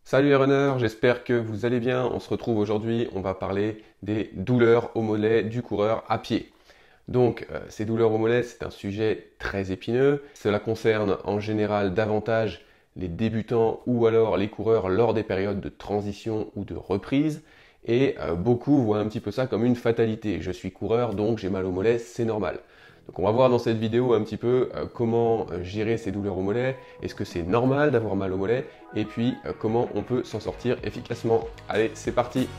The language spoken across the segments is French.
Salut les runners, j'espère que vous allez bien. On se retrouve aujourd'hui, on va parler des douleurs au mollet du coureur à pied. Donc, ces douleurs au mollet, c'est un sujet très épineux. Cela concerne en général davantage les débutants ou alors les coureurs lors des périodes de transition ou de reprise. Et beaucoup voient un petit peu ça comme une fatalité. Je suis coureur, donc j'ai mal au mollet, c'est normal. Donc on va voir dans cette vidéo un petit peu comment gérer ces douleurs au mollet, est-ce que c'est normal d'avoir mal au mollet, et puis comment on peut s'en sortir efficacement. Allez, c'est parti!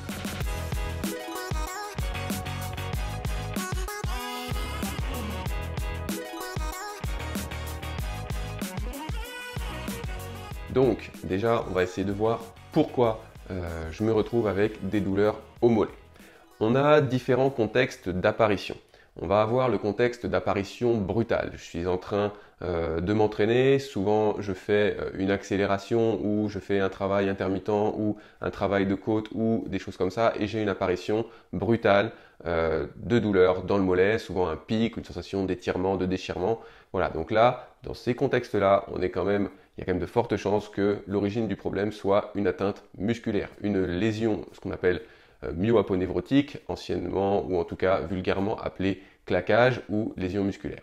Donc déjà, on va essayer de voir pourquoi je me retrouve avec des douleurs au mollet. On a différents contextes d'apparition. On va avoir le contexte d'apparition brutale. Je suis en train de m'entraîner, souvent je fais une accélération ou je fais un travail intermittent ou un travail de côte ou des choses comme ça et j'ai une apparition brutale de douleur dans le mollet, souvent un pic, une sensation d'étirement, de déchirement. Voilà, donc là, dans ces contextes-là, il y a quand même de fortes chances que l'origine du problème soit une atteinte musculaire, une lésion, ce qu'on appelle myoaponévrotique, anciennement ou en tout cas vulgairement appelée claquage ou lésion musculaire.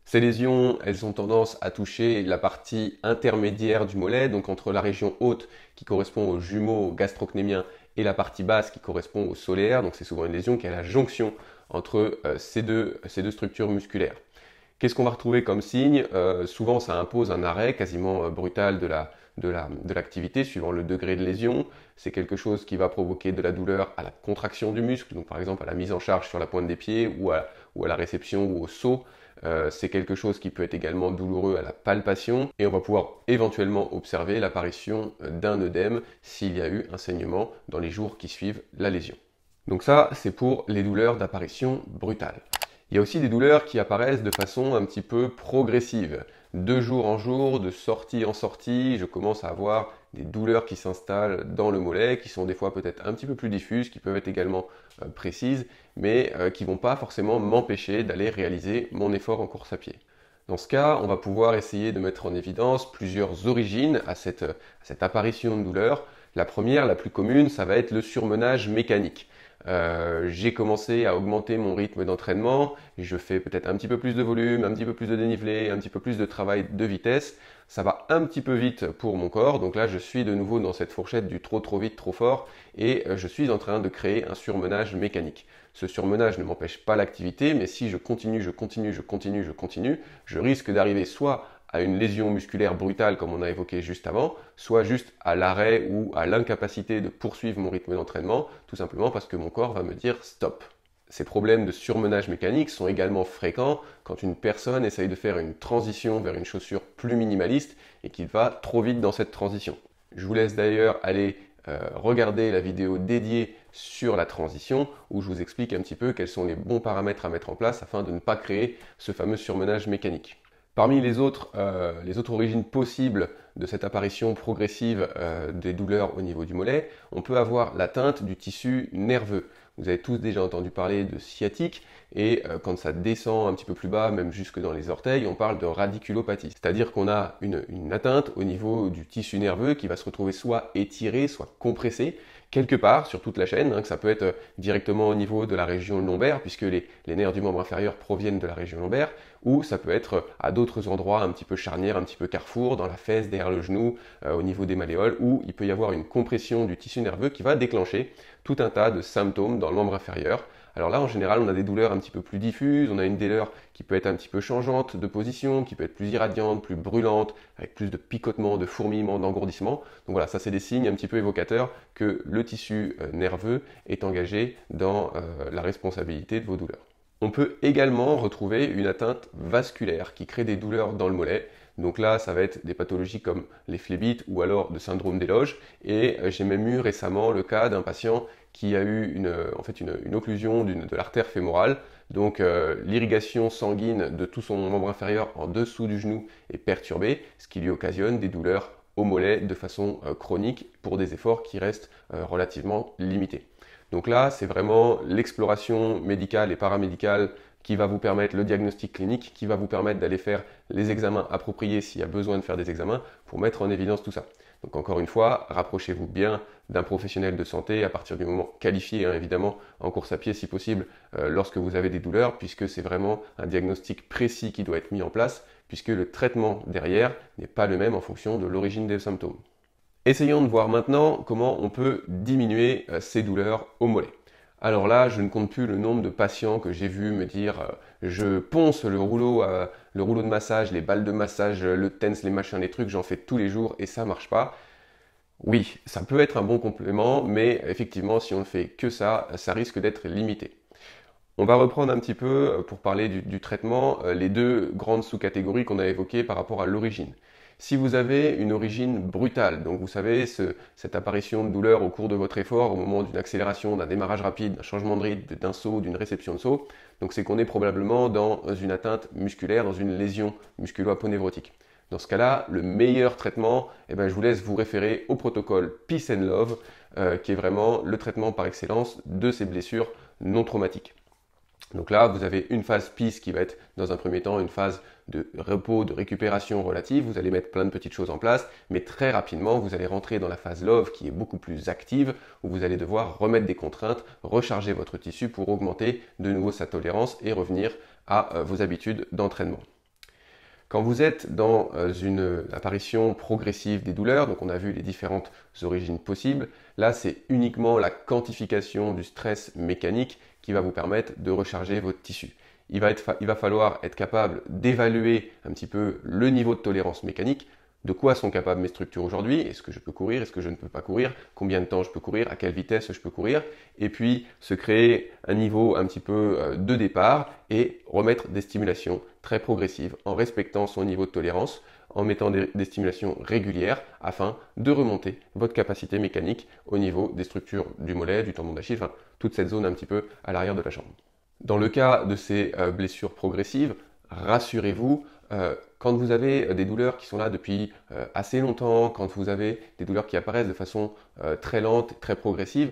Ces lésions, elles ont tendance à toucher la partie intermédiaire du mollet, donc entre la région haute qui correspond au jumeau gastrocnémien et la partie basse qui correspond au solaire. Donc c'est souvent une lésion qui est à la jonction entre ces deux structures musculaires. Qu'est-ce qu'on va retrouver comme signe? Souvent, ça impose un arrêt quasiment brutal de l'activité suivant le degré de lésion. C'est quelque chose qui va provoquer de la douleur à la contraction du muscle, donc par exemple à la mise en charge sur la pointe des pieds ou à la réception ou au saut. C'est quelque chose qui peut être également douloureux à la palpation et on va pouvoir éventuellement observer l'apparition d'un œdème s'il y a eu un saignement dans les jours qui suivent la lésion. Donc ça, c'est pour les douleurs d'apparition brutale. Il y a aussi des douleurs qui apparaissent de façon un petit peu progressive. De jour en jour, de sortie en sortie, je commence à avoir des douleurs qui s'installent dans le mollet, qui sont des fois peut-être un petit peu plus diffuses, qui peuvent être également précises, mais qui ne vont pas forcément m'empêcher d'aller réaliser mon effort en course à pied. Dans ce cas, on va pouvoir essayer de mettre en évidence plusieurs origines à cette apparition de douleur. La première, la plus commune, ça va être le surmenage mécanique. J'ai commencé à augmenter mon rythme d'entraînement, je fais peut-être un petit peu plus de volume, un petit peu plus de dénivelé, un petit peu plus de travail de vitesse. Ça va un petit peu vite pour mon corps, donc là je suis de nouveau dans cette fourchette du trop vite, trop fort, et je suis en train de créer un surmenage mécanique. Ce surmenage ne m'empêche pas l'activité, mais si je continue, je risque d'arriver soit à une lésion musculaire brutale comme on a évoqué juste avant, soit juste à l'arrêt ou à l'incapacité de poursuivre mon rythme d'entraînement, tout simplement parce que mon corps va me dire stop. Ces problèmes de surmenage mécanique sont également fréquents quand une personne essaye de faire une transition vers une chaussure plus minimaliste et qu'il va trop vite dans cette transition. Je vous laisse d'ailleurs aller regarder la vidéo dédiée sur la transition où je vous explique un petit peu quels sont les bons paramètres à mettre en place afin de ne pas créer ce fameux surmenage mécanique. Parmi les autres origines possibles de cette apparition progressive des douleurs au niveau du mollet, on peut avoir l'atteinte du tissu nerveux. Vous avez tous déjà entendu parler de sciatique et quand ça descend un petit peu plus bas, même jusque dans les orteils, on parle de radiculopathie. C'est-à-dire qu'on a une atteinte au niveau du tissu nerveux qui va se retrouver soit étiré, soit compressé, quelque part sur toute la chaîne, que ça peut être directement au niveau de la région lombaire, puisque les nerfs du membre inférieur proviennent de la région lombaire, ou ça peut être à d'autres endroits un petit peu charnières, un petit peu carrefour, dans la fesse, derrière le genou, au niveau des malléoles, où il peut y avoir une compression du tissu nerveux qui va déclencher tout un tas de symptômes dans le membre inférieur. Alors là, en général, on a des douleurs un petit peu plus diffuses, on a une douleur qui peut être un petit peu changeante de position, qui peut être plus irradiante, plus brûlante, avec plus de picotements, de fourmillements, d'engourdissements. Donc voilà, ça c'est des signes un petit peu évocateurs que le tissu nerveux est engagé dans la responsabilité de vos douleurs. On peut également retrouver une atteinte vasculaire qui crée des douleurs dans le mollet. Donc là, ça va être des pathologies comme les phlébites ou alors de syndrome des loges. Et j'ai même eu récemment le cas d'un patient qui a eu une occlusion de l'artère fémorale. Donc l'irrigation sanguine de tout son membre inférieur en dessous du genou est perturbée, ce qui lui occasionne des douleurs au mollet de façon chronique pour des efforts qui restent relativement limités. Donc là, c'est vraiment l'exploration médicale et paramédicale qui va vous permettre le diagnostic clinique, qui va vous permettre d'aller faire les examens appropriés s'il y a besoin de faire des examens pour mettre en évidence tout ça. Donc encore une fois, rapprochez-vous bien d'un professionnel de santé à partir du moment qualifié, hein, évidemment, en course à pied si possible, lorsque vous avez des douleurs, puisque c'est vraiment un diagnostic précis qui doit être mis en place, puisque le traitement derrière n'est pas le même en fonction de l'origine des symptômes. Essayons de voir maintenant comment on peut diminuer ces douleurs au mollet. Alors là, je ne compte plus le nombre de patients que j'ai vu me dire je ponce le rouleau de massage, les balles de massage, le TENS, les machins, les trucs, j'en fais tous les jours et ça marche pas. Oui, ça peut être un bon complément, mais effectivement, si on ne fait que ça risque d'être limité. On va reprendre un petit peu, pour parler du traitement, les deux grandes sous-catégories qu'on a évoquées par rapport à l'origine. Si vous avez une origine brutale, donc vous savez, cette apparition de douleur au cours de votre effort, au moment d'une accélération, d'un démarrage rapide, d'un changement de rythme, d'un saut, d'une réception de saut, donc c'est qu'on est probablement dans une atteinte musculaire, dans une lésion musculo-aponeurotique. Dans ce cas-là, le meilleur traitement, je vous laisse vous référer au protocole Peace and Love, qui est vraiment le traitement par excellence de ces blessures non traumatiques. Donc là, vous avez une phase peace qui va être dans un premier temps une phase de repos, de récupération relative. Vous allez mettre plein de petites choses en place, mais très rapidement, vous allez rentrer dans la phase love qui est beaucoup plus active, où vous allez devoir remettre des contraintes, recharger votre tissu pour augmenter de nouveau sa tolérance et revenir à vos habitudes d'entraînement. Quand vous êtes dans une apparition progressive des douleurs, donc on a vu les différentes origines possibles, là c'est uniquement la quantification du stress mécanique qui va vous permettre de recharger votre tissu. Il va falloir être capable d'évaluer un petit peu le niveau de tolérance mécanique. De quoi sont capables mes structures aujourd'hui? Est-ce que je peux courir? Est-ce que je ne peux pas courir? Combien de temps je peux courir? À quelle vitesse je peux courir? Et puis se créer un niveau un petit peu de départ et remettre des stimulations très progressives en respectant son niveau de tolérance, en mettant des stimulations régulières afin de remonter votre capacité mécanique au niveau des structures du mollet, du tendon d'Achille, enfin toute cette zone un petit peu à l'arrière de la jambe. Dans le cas de ces blessures progressives, rassurez-vous, quand vous avez des douleurs qui sont là depuis assez longtemps, quand vous avez des douleurs qui apparaissent de façon très lente, très progressive,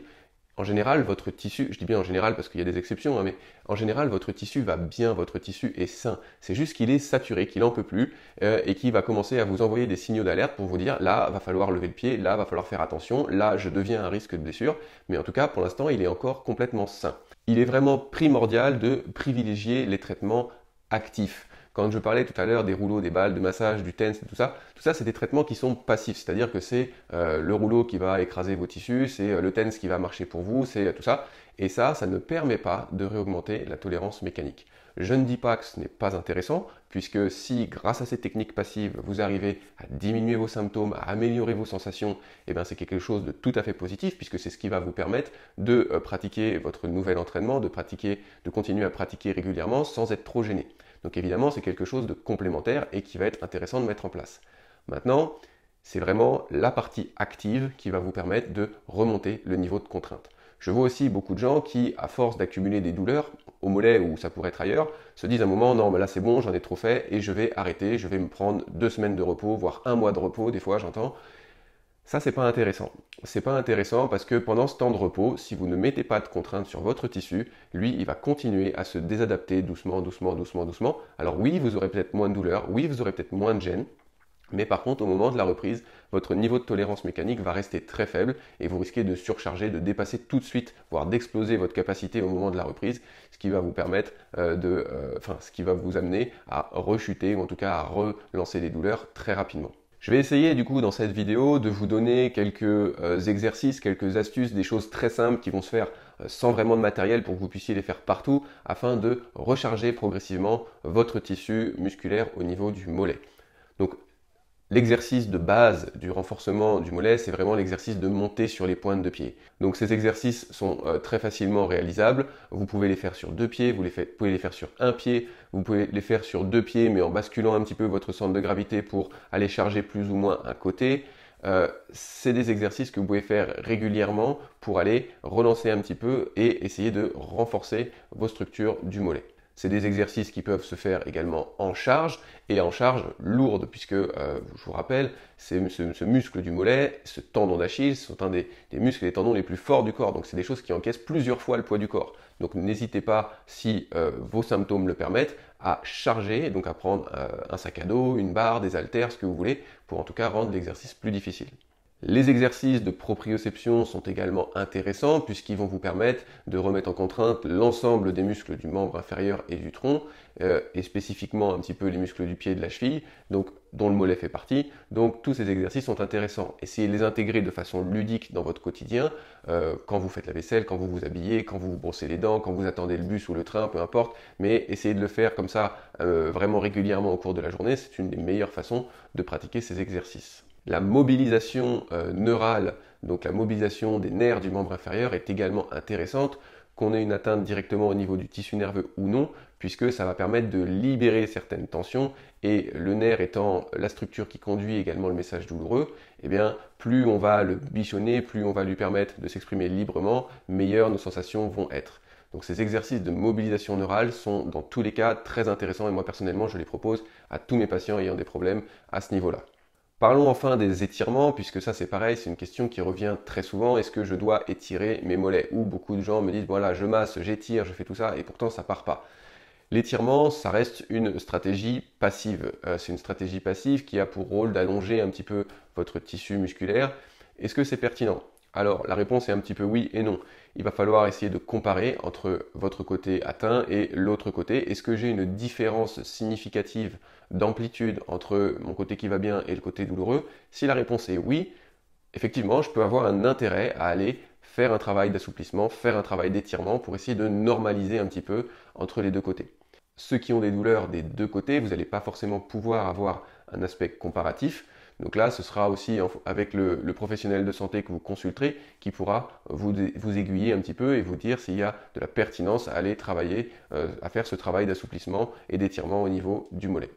en général, votre tissu, je dis bien en général parce qu'il y a des exceptions, hein, mais en général, votre tissu va bien, votre tissu est sain. C'est juste qu'il est saturé, qu'il n'en peut plus et qu'il va commencer à vous envoyer des signaux d'alerte pour vous dire là, va falloir lever le pied, là, va falloir faire attention, là, je deviens un risque de blessure. Mais en tout cas, pour l'instant, il est encore complètement sain. Il est vraiment primordial de privilégier les traitements actifs. Quand je parlais tout à l'heure des rouleaux, des balles, de massage, du TENS, tout ça c'est des traitements qui sont passifs, c'est-à-dire que c'est le rouleau qui va écraser vos tissus, c'est le TENS qui va marcher pour vous, c'est tout ça. Et ça ne permet pas de réaugmenter la tolérance mécanique. Je ne dis pas que ce n'est pas intéressant, puisque si grâce à ces techniques passives, vous arrivez à diminuer vos symptômes, à améliorer vos sensations, c'est quelque chose de tout à fait positif, puisque c'est ce qui va vous permettre de pratiquer votre nouvel entraînement, de continuer à pratiquer régulièrement sans être trop gêné. Donc évidemment, c'est quelque chose de complémentaire et qui va être intéressant de mettre en place. Maintenant, c'est vraiment la partie active qui va vous permettre de remonter le niveau de contrainte. Je vois aussi beaucoup de gens qui, à force d'accumuler des douleurs, au mollet ou ça pourrait être ailleurs, se disent à un moment, non, mais là c'est bon, j'en ai trop fait et je vais arrêter, je vais me prendre 2 semaines de repos, voire 1 mois de repos, des fois j'entends. Ça, c'est pas intéressant. C'est pas intéressant parce que pendant ce temps de repos, si vous ne mettez pas de contraintes sur votre tissu, lui, il va continuer à se désadapter doucement, doucement, doucement, doucement. Alors oui, vous aurez peut-être moins de douleur, oui, vous aurez peut-être moins de gêne, mais par contre, au moment de la reprise, votre niveau de tolérance mécanique va rester très faible et vous risquez de surcharger, de dépasser tout de suite, voire d'exploser votre capacité au moment de la reprise, ce qui va vous permettre ce qui va vous amener à rechuter ou en tout cas à relancer les douleurs très rapidement. Je vais essayer du coup dans cette vidéo de vous donner quelques exercices, quelques astuces, des choses très simples qui vont se faire sans vraiment de matériel pour que vous puissiez les faire partout afin de recharger progressivement votre tissu musculaire au niveau du mollet. Donc l'exercice de base du renforcement du mollet, c'est vraiment l'exercice de monter sur les pointes de pied. Donc ces exercices sont très facilement réalisables. Vous pouvez les faire sur 2 pieds, vous pouvez les faire sur 1 pied, vous pouvez les faire sur 2 pieds mais en basculant un petit peu votre centre de gravité pour aller charger plus ou moins un côté. C'est des exercices que vous pouvez faire régulièrement pour aller relancer un petit peu et essayer de renforcer vos structures du mollet. C'est des exercices qui peuvent se faire également en charge et en charge lourde puisque, je vous rappelle, ce muscle du mollet, ce tendon d'Achille, sont un des muscles et des tendons les plus forts du corps. Donc c'est des choses qui encaissent plusieurs fois le poids du corps. Donc n'hésitez pas, si vos symptômes le permettent, à charger, donc à prendre un sac à dos, une barre, des haltères, ce que vous voulez, pour en tout cas rendre l'exercice plus difficile. Les exercices de proprioception sont également intéressants puisqu'ils vont vous permettre de remettre en contrainte l'ensemble des muscles du membre inférieur et du tronc, et spécifiquement un petit peu les muscles du pied et de la cheville, donc, dont le mollet fait partie. Donc tous ces exercices sont intéressants. Essayez de les intégrer de façon ludique dans votre quotidien, quand vous faites la vaisselle, quand vous vous habillez, quand vous vous brossez les dents, quand vous attendez le bus ou le train, peu importe, mais essayez de le faire comme ça vraiment régulièrement au cours de la journée. C'est une des meilleures façons de pratiquer ces exercices. La mobilisation neurale, donc la mobilisation des nerfs du membre inférieur est également intéressante, qu'on ait une atteinte directement au niveau du tissu nerveux ou non, puisque ça va permettre de libérer certaines tensions, et le nerf étant la structure qui conduit également le message douloureux, eh bien, plus on va le bichonner, plus on va lui permettre de s'exprimer librement, meilleures nos sensations vont être. Donc ces exercices de mobilisation neurale sont dans tous les cas très intéressants, et moi personnellement je les propose à tous mes patients ayant des problèmes à ce niveau-là. Parlons enfin des étirements, puisque ça c'est pareil, c'est une question qui revient très souvent. Est-ce que je dois étirer mes mollets? Ou beaucoup de gens me disent, voilà, je masse, j'étire, je fais tout ça, et pourtant ça part pas. L'étirement, ça reste une stratégie passive. C'est une stratégie passive qui a pour rôle d'allonger un petit peu votre tissu musculaire. Est-ce que c'est pertinent? Alors, la réponse est un petit peu oui et non. Il va falloir essayer de comparer entre votre côté atteint et l'autre côté. Est-ce que j'ai une différence significative d'amplitude entre mon côté qui va bien et le côté douloureux? Si la réponse est oui, effectivement, je peux avoir un intérêt à aller faire un travail d'assouplissement, faire un travail d'étirement pour essayer de normaliser un petit peu entre les deux côtés. Ceux qui ont des douleurs des deux côtés, vous n'allez pas forcément pouvoir avoir un aspect comparatif. Donc là, ce sera aussi avec le professionnel de santé que vous consulterez qui pourra vous aiguiller un petit peu et vous dire s'il y a de la pertinence à aller travailler, à faire ce travail d'assouplissement et d'étirement au niveau du mollet.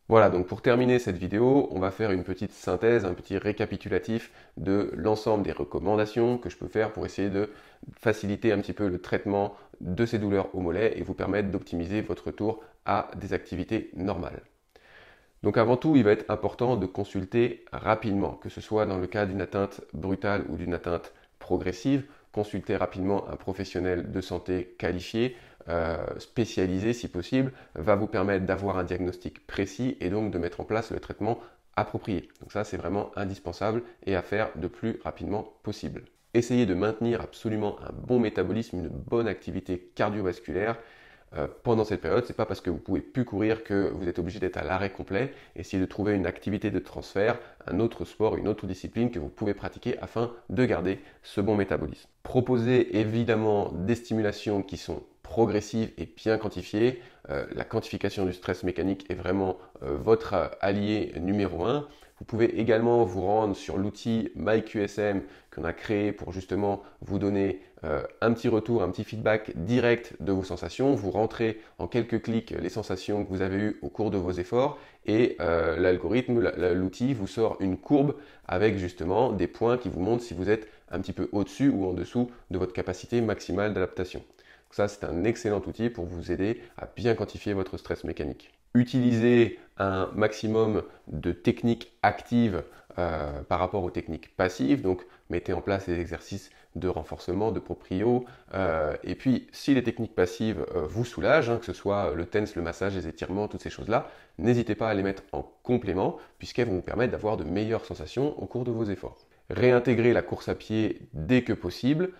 Voilà, donc pour terminer cette vidéo, on va faire une petite synthèse, un petit récapitulatif de l'ensemble des recommandations que je peux faire pour essayer de faciliter un petit peu le traitement de ces douleurs au mollet et vous permettre d'optimiser votre retour à des activités normales. Donc avant tout, il va être important de consulter rapidement, que ce soit dans le cas d'une atteinte brutale ou d'une atteinte progressive, consulter rapidement un professionnel de santé qualifié, spécialisé si possible, va vous permettre d'avoir un diagnostic précis et donc de mettre en place le traitement approprié. Donc ça, c'est vraiment indispensable et à faire le plus rapidement possible. Essayez de maintenir absolument un bon métabolisme, une bonne activité cardiovasculaire. Pendant cette période, c'est pas parce que vous pouvez plus courir que vous êtes obligé d'être à l'arrêt complet. Essayez de trouver une activité de transfert, un autre sport, une autre discipline que vous pouvez pratiquer afin de garder ce bon métabolisme. Proposez évidemment des stimulations qui sont progressives et bien quantifiées. La quantification du stress mécanique est vraiment votre allié numéro 1. Vous pouvez également vous rendre sur l'outil MyQSM qu'on a créé pour justement vous donner un petit retour, un petit feedback direct de vos sensations. Vous rentrez en quelques clics les sensations que vous avez eues au cours de vos efforts et l'algorithme, l'outil vous sort une courbe avec justement des points qui vous montrent si vous êtes un petit peu au-dessus ou en dessous de votre capacité maximale d'adaptation. Ça, c'est un excellent outil pour vous aider à bien quantifier votre stress mécanique. Utilisez un maximum de techniques actives par rapport aux techniques passives. Donc, mettez en place des exercices de renforcement, de proprio. Et puis, si les techniques passives vous soulagent, que ce soit le TENS, le massage, les étirements, toutes ces choses-là, n'hésitez pas à les mettre en complément puisqu'elles vont vous permettre d'avoir de meilleures sensations au cours de vos efforts. Réintégrez la course à pied dès que possible.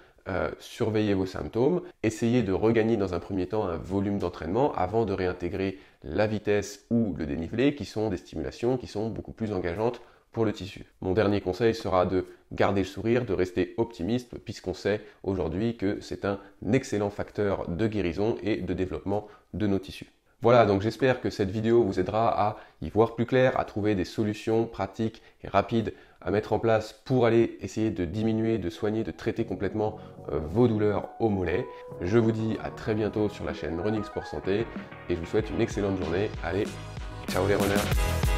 Surveillez vos symptômes, essayez de regagner dans un premier temps un volume d'entraînement avant de réintégrer la vitesse ou le dénivelé qui sont des stimulations qui sont beaucoup plus engageantes pour le tissu. Mon dernier conseil sera de garder le sourire, de rester optimiste puisqu'on sait aujourd'hui que c'est un excellent facteur de guérison et de développement de nos tissus. Voilà, donc j'espère que cette vidéo vous aidera à y voir plus clair, à trouver des solutions pratiques et rapides à mettre en place pour aller essayer de diminuer, de soigner, de traiter complètement vos douleurs au mollet. Je vous dis à très bientôt sur la chaîne Running Sport Santé et je vous souhaite une excellente journée. Allez, ciao les runners!